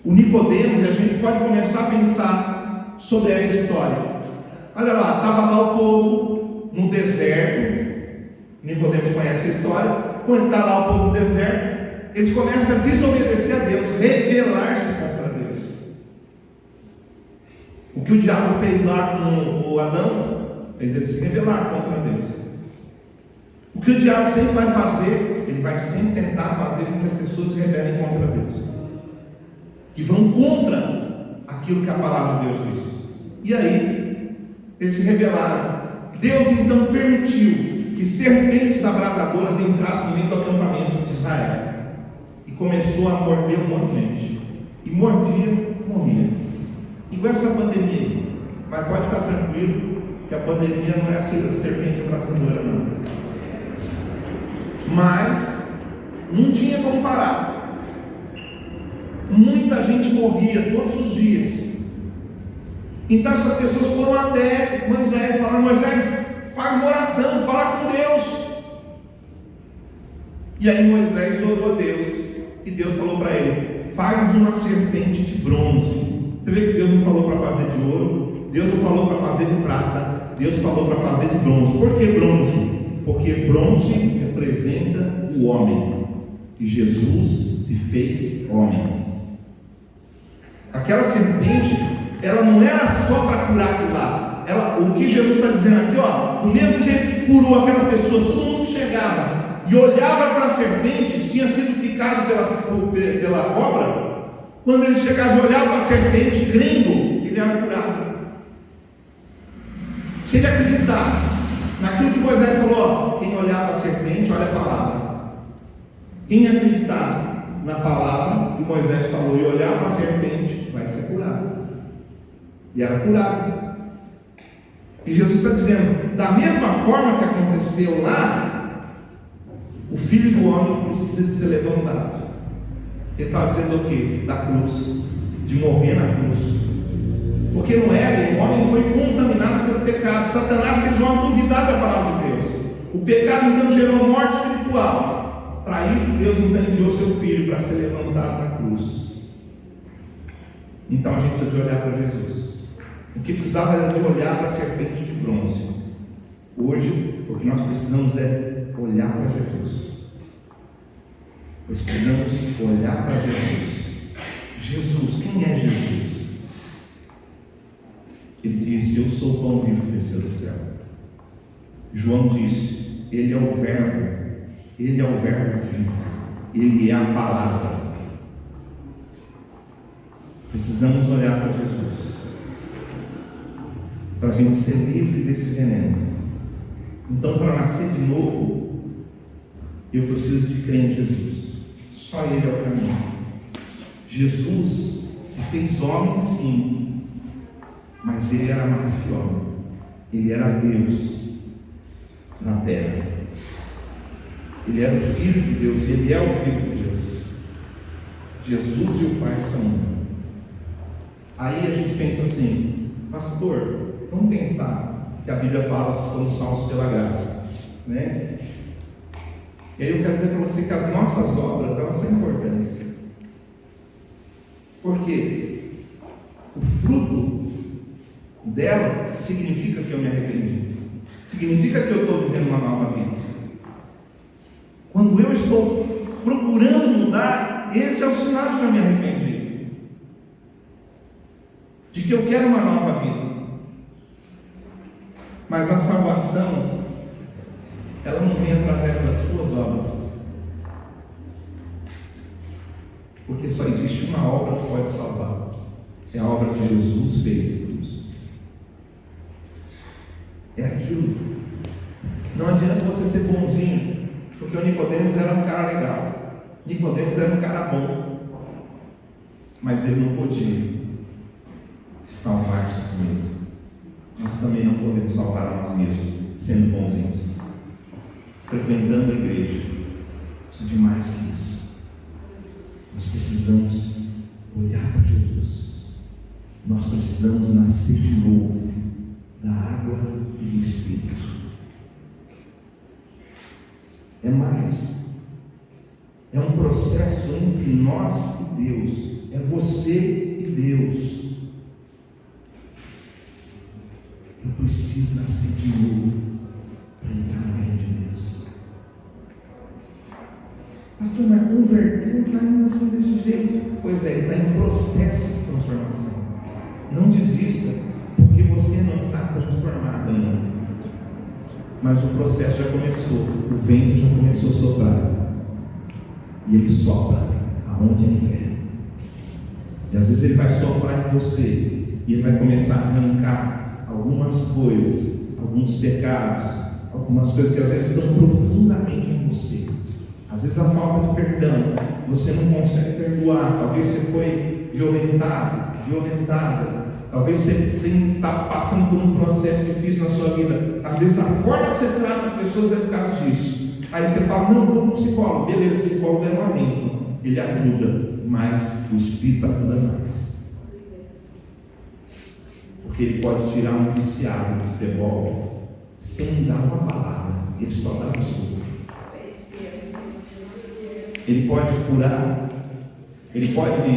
A: o Nicodemos, e a gente pode começar a pensar sobre essa história. Olha lá, estava lá o povo no deserto. Nicodemos conhece a história. Quando está lá o povo no deserto, eles começam a desobedecer a Deus, rebelar-se contra Deus. O que o diabo fez lá com o Adão, fez ele se rebelar contra Deus. O que o diabo sempre vai fazer, ele vai sempre tentar fazer com que as pessoas se rebelem contra Deus, que vão contra aquilo que a palavra de Deus diz. E aí eles se rebelaram. Deus então permitiu que serpentes abrasadoras entrassem no meio do acampamento de Israel, e começou a morder um monte de gente, e mordia, morria, igual essa pandemia aí. Mas pode ficar tranquilo, que a pandemia não é a serpente abrasadora, não. Mas não tinha como parar. Muita gente morria todos os dias. Então essas pessoas foram até Moisés, falaram: Moisés, faz uma oração, fala com Deus, E aí Moisés orou a Deus, e Deus falou para ele: faz uma serpente de bronze. Você vê que Deus não falou para fazer de ouro, Deus não falou para fazer de prata, Deus falou para fazer de bronze. Por que bronze? Porque bronze representa o homem, e Jesus se fez homem. Aquela serpente, ela não era só para curar aquilo lá. O que Jesus está dizendo aqui, do mesmo jeito que curou aquelas pessoas, todo mundo que chegava e olhava para a serpente, tinha sido picado pela cobra. Quando ele chegava e olhava para a serpente, crendo, ele era curado. Se ele acreditasse naquilo que Moisés falou, quem olhar para a serpente, olha a palavra. Quem acreditar na palavra que Moisés falou e olhar para a serpente, vai ser curado. E era curado. E Jesus está dizendo, da mesma forma que aconteceu lá, o Filho do Homem precisa de ser levantado. Ele estava dizendo o quê? Da cruz, de morrer na cruz. Porque no Éden, o homem foi contaminado pelo pecado. Satanás fez o homem duvidar da palavra de Deus. O pecado então gerou morte espiritual. Para isso, Deus então enviou seu Filho para ser levantado na cruz. Então a gente precisa de olhar para Jesus. O que precisava era de olhar para a serpente de bronze. Hoje, o que nós precisamos é olhar para Jesus. Precisamos olhar para Jesus. Jesus, quem é Jesus? Ele disse: eu sou o pão vivo que desceu do céu. João disse: ele é o verbo. Ele é o verbo vivo. Ele é a palavra. Precisamos olhar para Jesus, para a gente ser livre desse veneno. Então, para nascer de novo, eu preciso de crer em Jesus. Só Ele é o caminho. Jesus se fez homem, sim, mas Ele era mais que homem. Ele era Deus na terra. Ele era o Filho de Deus. Ele é o Filho de Deus. Jesus e o Pai são um. Aí a gente pensa assim: pastor, vamos pensar que a Bíblia fala somos salvos pela graça, né? E aí eu quero dizer para você que as nossas obras, elas são importantes. Porque o fruto dela significa que eu me arrependi, significa que eu estou vivendo uma nova vida. Quando eu estou procurando mudar, esse é o sinal de que eu me arrependi, de que eu quero uma nova vida. Mas a salvação, ela não vem através das suas obras, porque só existe uma obra que pode salvar, é a obra que Jesus fez na cruz. É aquilo. Não adianta você ser bonzinho, porque o Nicodemos era um cara legal, Nicodemos era um cara bom, mas ele não podia salvar-se a si mesmo. Nós também não podemos salvar a nós mesmos sendo bonzinhos, frequentando a igreja. Precisa de mais que isso. Nós precisamos olhar para Jesus. Nós precisamos nascer de novo da água e do Espírito. É mais. É um processo entre nós e Deus. É você e Deus. Eu preciso nascer de novo para entrar no reino de Deus. Pastor, mas converter está ainda assim desse jeito. Pois é, ele está em processo de transformação. Não desista, porque você não está transformado ainda. Mas o processo já começou, o vento já começou a soprar. E ele sopra aonde ele quer. E às vezes ele vai soprar em você, e ele vai começar a arrancar algumas coisas, alguns pecados, algumas coisas que às vezes estão profundamente em você. Às vezes a falta de perdão, você não consegue perdoar. Talvez você foi violentada, talvez você está passando por um processo difícil na sua vida. Às vezes a forma que você trata as pessoas é por causa disso. Aí você fala: não, vou no psicólogo. Beleza, o psicólogo é uma bênção, ele ajuda, mas o Espírito ajuda mais. Porque ele pode tirar um viciado do futebol sem dar uma palavra, ele só dá um soco. Ele pode curar, ele pode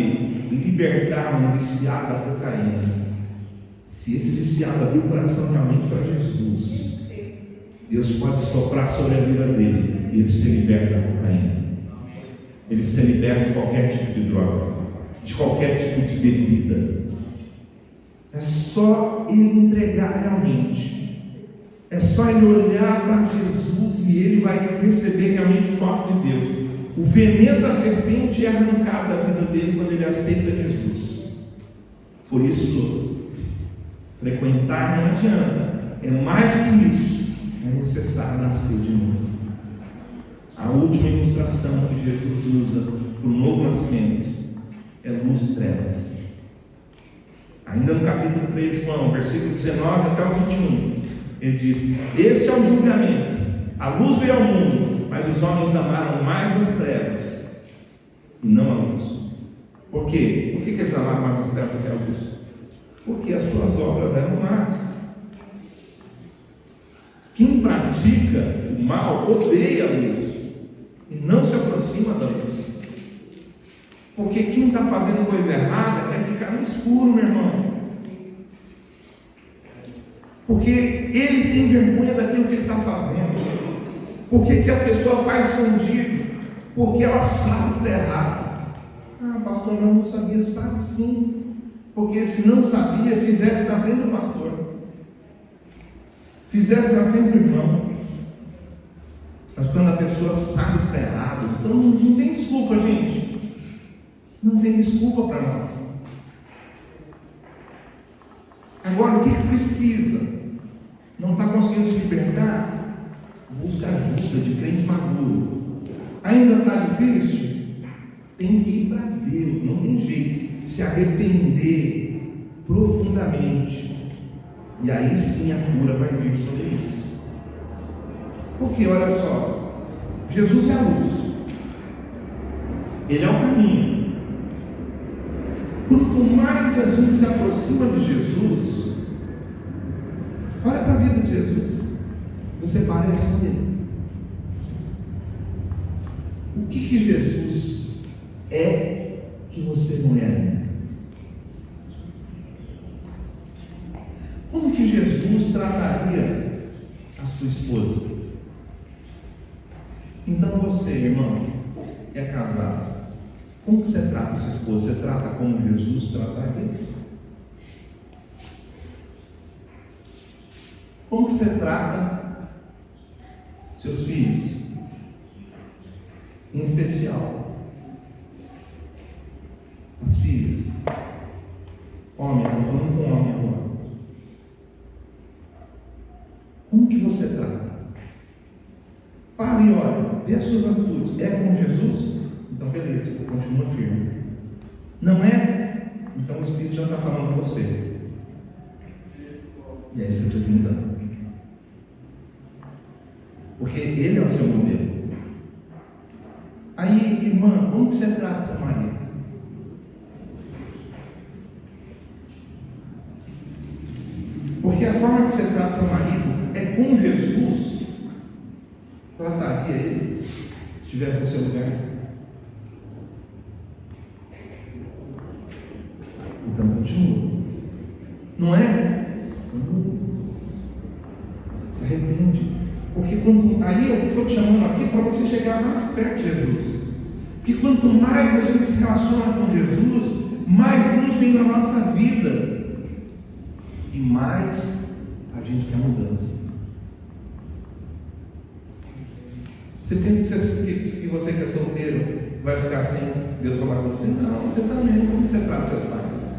A: libertar um viciado da cocaína. Se esse viciado abrir o coração realmente para Jesus, Deus pode soprar sobre a vida dele e ele se liberta da cocaína. Ele se liberta de qualquer tipo de droga, de qualquer tipo de bebida. É só ele entregar realmente. É só ele olhar para Jesus e ele vai receber realmente o toque de Deus. O veneno da serpente é arrancado da vida dele quando ele aceita Jesus. Por isso, frequentar não adianta. É mais que isso. É necessário nascer de novo. A última ilustração que Jesus usa para o novo nascimento é luz e trevas. Ainda no capítulo 3 de João, versículo 19 até o 21, ele diz: esse é o julgamento. A luz veio ao mundo, mas os homens amaram mais as trevas e não a luz. Por quê? Por que eles amaram mais as trevas do que a luz? Porque as suas obras eram más. Quem pratica o mal odeia a luz e não se aproxima da luz. Porque quem está fazendo coisa errada quer ficar no escuro, meu irmão. Porque ele tem vergonha daquilo que ele está fazendo. Por que a pessoa faz escondido? Porque ela sabe que está errado. Ah, pastor, eu não sabia. Sabe sim. Porque se não sabia, fizesse na frente do pastor, fizesse na frente do irmão. Mas quando a pessoa sabe que está errado, então não tem desculpa, gente. Não tem desculpa para nós. Agora, o que precisa? Não está conseguindo se libertar? Busca ajuda de crente maduro. Ainda está difícil? Tem que ir para Deus, não tem jeito. Se arrepender profundamente. E aí sim a cura vai vir sobre isso. Porque olha só, Jesus é a luz. Ele é o caminho. Quanto mais a gente se aproxima de Jesus, olha para a vida de Jesus, você parece com ele. O que Jesus é que você não é ainda? Como que Jesus trataria a sua esposa? Então você, irmão, que é casado, como que você trata a sua esposa? Você trata como Jesus trataria? Como que você trata seus filhos? Em especial, as filhas. Homem, estou falando com homem agora. Como que você trata? Para e olha, vê as suas atitudes. É como Jesus? Então beleza, continua firme. Não é? Então o Espírito já está falando com você. E aí você tem que mudar. Porque ele é o seu modelo. Aí, irmã, como que você trata seu marido? Porque a forma que você trata seu marido é como Jesus trataria ele se estivesse no seu lugar. Então continua. Não é? Se arrepende. Porque aí eu estou te chamando aqui para você chegar mais perto de Jesus. Porque quanto mais a gente se relaciona com Jesus, mais luz vem na nossa vida. E mais a gente quer mudança. Você pensa que você que é solteiro vai ficar sem Deus falar com você? Não, você também. Como você trata seus pais?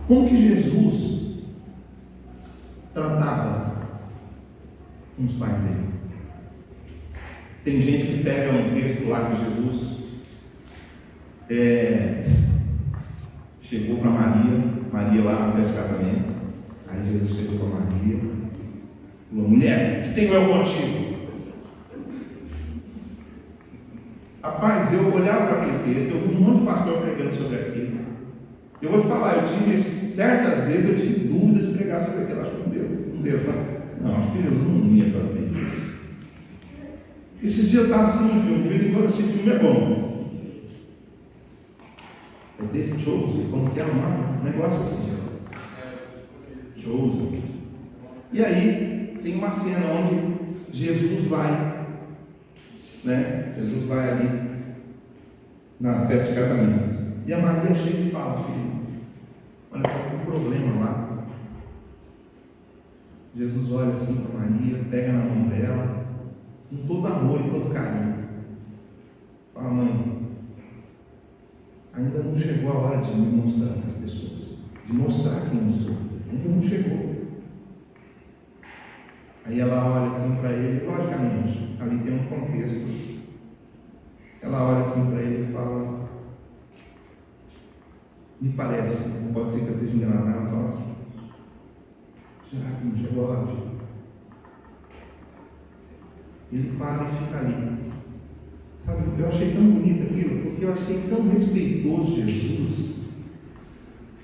A: Como que Jesus tratava com os pais dele? Tem gente que pega um texto lá que Jesus chegou para Maria lá na festa de casamento. Aí Jesus chegou para Maria, falou: mulher, que tem eu contigo? Rapaz, eu olhava para aquele texto, eu vi um monte de pastor pregando sobre aquilo. Eu vou te falar, certas vezes eu tive dúvida de pregar sobre aquilo. Acho que não deu, não. Não, acho que Jesus não ia fazer isso. Esses dias eu estava assistindo um filme, de vez em quando assistir filme é bom. É The Chosen, como que é o nome? Um negócio assim. Chosen. E aí, tem uma cena onde Jesus vai, né? Jesus vai ali na festa de casamento. E a Maria chega e fala: filho, olha, está com um problema lá. Jesus olha assim para Maria, pega na mão dela, com todo amor e todo carinho. Fala: mãe, ainda não chegou a hora de me mostrar para as pessoas, de mostrar quem eu sou. Ainda não chegou. Aí ela olha assim para ele, logicamente, ali tem um contexto. Ela olha assim para ele e fala: me parece, não pode ser que eu esteja enganado, ela fala assim: será que não chegou a hora, filho? Ele para e fica ali. Sabe, eu achei tão bonito aquilo, porque eu achei tão respeitoso Jesus,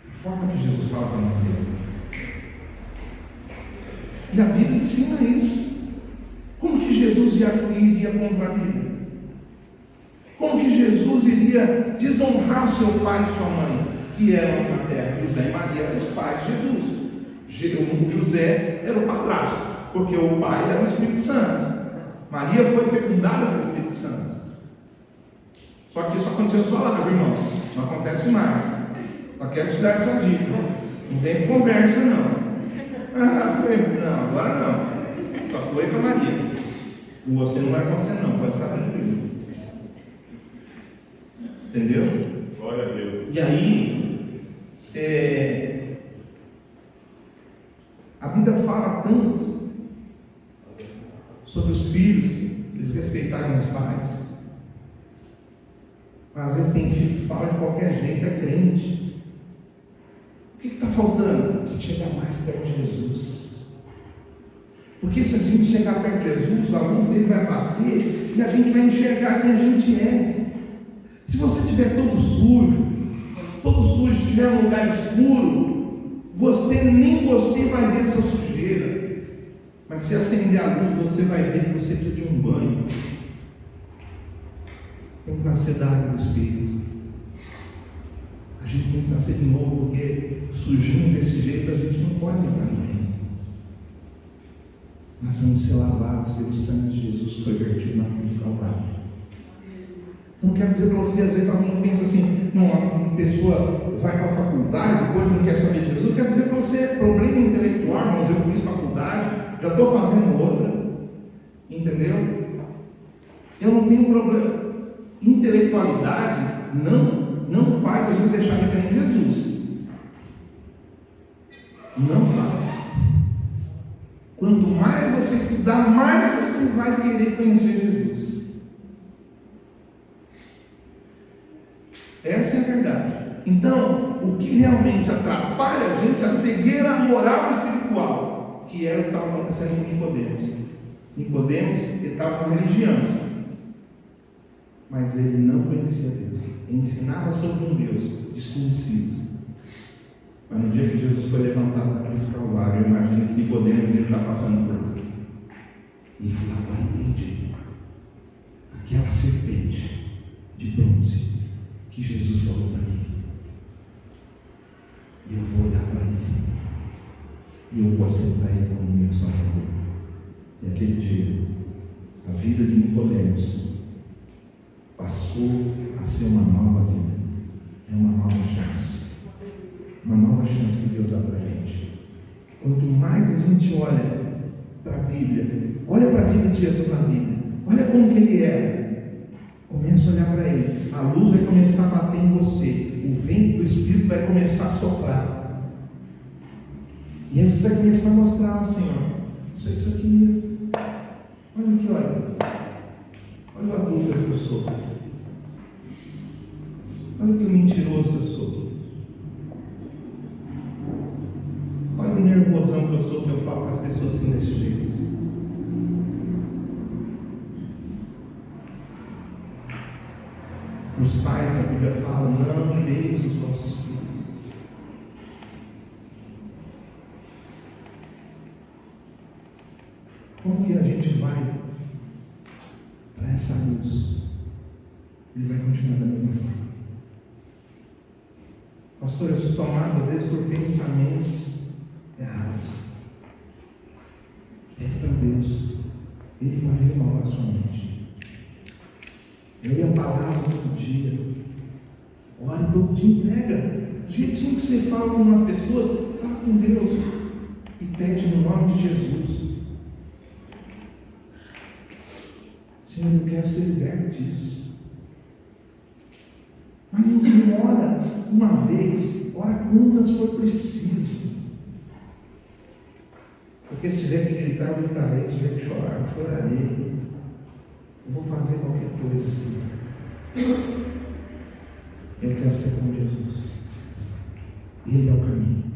A: a forma que Jesus fala para a mãe dele. E a Bíblia ensina isso. Como que Jesus iria contra a Bíblia? Como que Jesus iria desonrar o seu pai e sua mãe, que eram na terra? José e Maria eram os pais de Jesus. O José era o padrasto, porque o pai era o Espírito Santo. Maria foi fecundada pelo Espírito Santo. Só que isso aconteceu só lá, meu irmão. Não acontece mais. Só quero te dar essa dica. Não vem com conversa, não. Não, agora não. Só foi para Maria. Com você não vai acontecer, não. Pode ficar tranquilo. Entendeu?
B: Glória a Deus.
A: E aí, a Bíblia fala tanto sobre os filhos, eles respeitarem os pais. Mas às vezes tem filho que fala de qualquer jeito, é crente. O que está faltando? De chegar mais perto de Jesus. Porque se a gente chegar perto de Jesus, a luz dele vai bater e a gente vai enxergar quem a gente é. Se você estiver todo sujo, estiver em um lugar escuro, nem você vai ver essa sujeira. Mas se acender a luz, você vai ver que você precisa de um banho. Tem que nascer da água do Espírito. A gente tem que nascer de novo, porque sujinho desse jeito a gente não pode entrar no reino. Nós vamos ser lavados pelo sangue de Jesus que foi vertido na cruz do Calvário. Então quero dizer para você, às vezes alguém pensa assim, não, uma pessoa vai para a faculdade, depois não quer saber de Jesus. Eu quero dizer para você, problema intelectual, irmãos, eu fiz faculdade, já estou fazendo outra, entendeu? Eu não tenho problema. Intelectualidade não faz a gente deixar de crer em Jesus. Não faz. Quanto mais você estudar, mais você vai querer conhecer Jesus. Essa é a verdade. Então, o que realmente atrapalha a gente é a cegueira moral e espiritual, que era o que estava acontecendo com Nicodemos. Nicodemos, ele estava com a religião, mas ele não conhecia Deus. Ele ensinava sobre um Deus desconhecido. Mas no dia que Jesus foi levantado da cruz do Calvário, eu imagino que Nicodemos ele está passando por lá. E ele falou: agora entendi. Aquela serpente de bronze que Jesus falou para mim. E eu vou olhar para ele. E eu vou aceitar ele como meu Salvador. E aquele dia, a vida de Nicodemos passou a ser uma nova vida. É uma nova chance. Uma nova chance que Deus dá para a gente. Quanto mais a gente olha para a Bíblia, olha para a vida de Jesus na Bíblia, olha como que ele era, começa a olhar para ele, a luz vai começar a bater em você, o vento do Espírito vai começar a soprar, e aí você vai começar a mostrar assim, ó, isso aqui mesmo, olha aqui, olha o adúltero que eu sou, olha que mentiroso que eu sou. Olha o nervosão que eu sou, que eu falo para as pessoas assim desse jeito. Os pais, a Bíblia fala, não ireis os vossos filhos. Como que a gente vai essa luz, ele vai continuar da mesma forma. Pastor, eu sou tomado às vezes por pensamentos errados. Pede para Deus, Ele pode renovar a sua mente. Leia a palavra todo dia, ore todo dia, entrega. Do jeitinho que você fala com umas pessoas, fala com Deus e pede no nome de Jesus. Senhor, eu quero ser liberto disso. Mas não ora uma vez, ora quantas for preciso. Porque se tiver que gritar, eu gritarei. Se tiver que chorar, eu chorarei. Eu vou fazer qualquer coisa, Senhor. Eu quero ser com Jesus. Ele é o caminho.